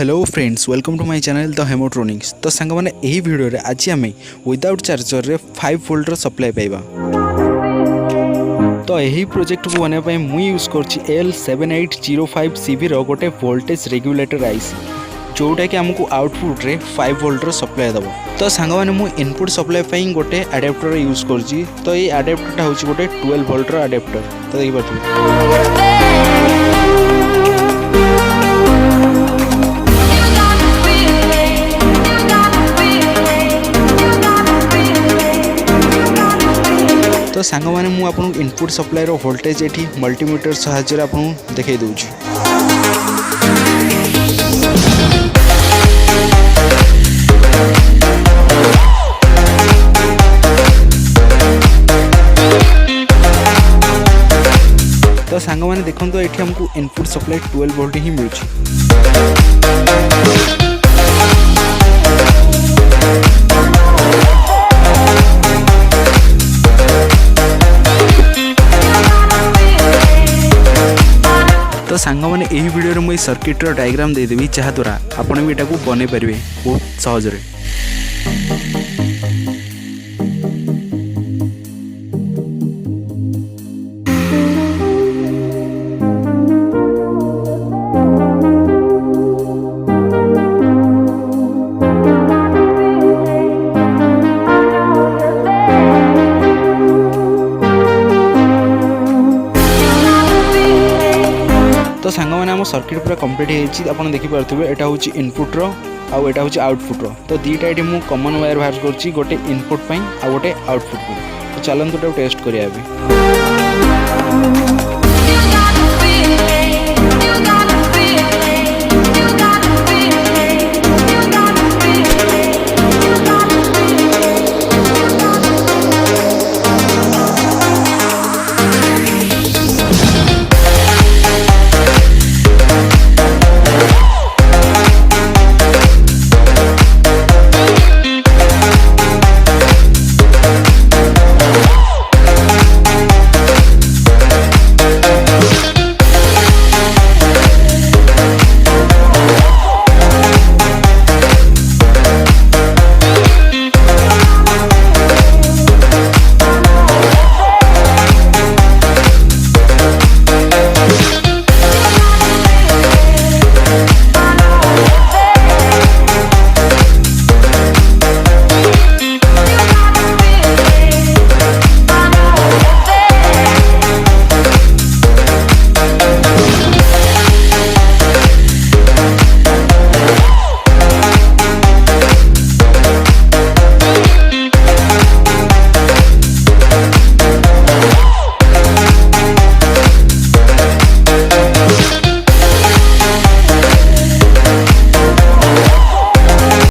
Hello friends, welcome to my channel the Hemotronics. तो song मैंने यही वीडियो रे आज आम विदाउट चार्जर रे 5 वोल्ट सप्लाई पाइबा। तो यही प्रोजेक्ट को बनाने मुझे यूज कर L7805 CV रो गोटे वोल्टेज रेगुलेटर आईसी जोटा कि आमको आउटपुट रे 5 वोल्ट सप्लाई दबो। तो सांग मैंने मु इनपुट सप्लाई गोटे अडाप्टर यूज करछि। तो ये अडाप्टरटा होछि गोटे 12 वोल्ट अडाप्टर। तो देखि पाथु तो सांग मैंने मु आपन इनपुट सप्लाई रो वोल्टेज एठी मल्टीमीटर सहायता रे आपन देखै दउछि। तो सांग मैंने देखो एठी हमको इनपुट सप्लाई 12 वोल्ट ही मिलुछि। तो सांग मैंने यही वीडियो रे मुझे सर्किट रो डायग्राम दे देबी जहा द्वारा आपण भी एटा को बने परिबे बहुत सहज रे। तो सांग मैंने आम सर्किट पूरा कंप्लीट होती देखी पारे यहाँ हूँ इनपुट आउ एटा हूँ आउटपुट तो दीटा ये मुझे कॉमन वायर बाहर कर गोटे इनपुट आ गोटे आउटपुट। तो चलते टेस्ट करिया।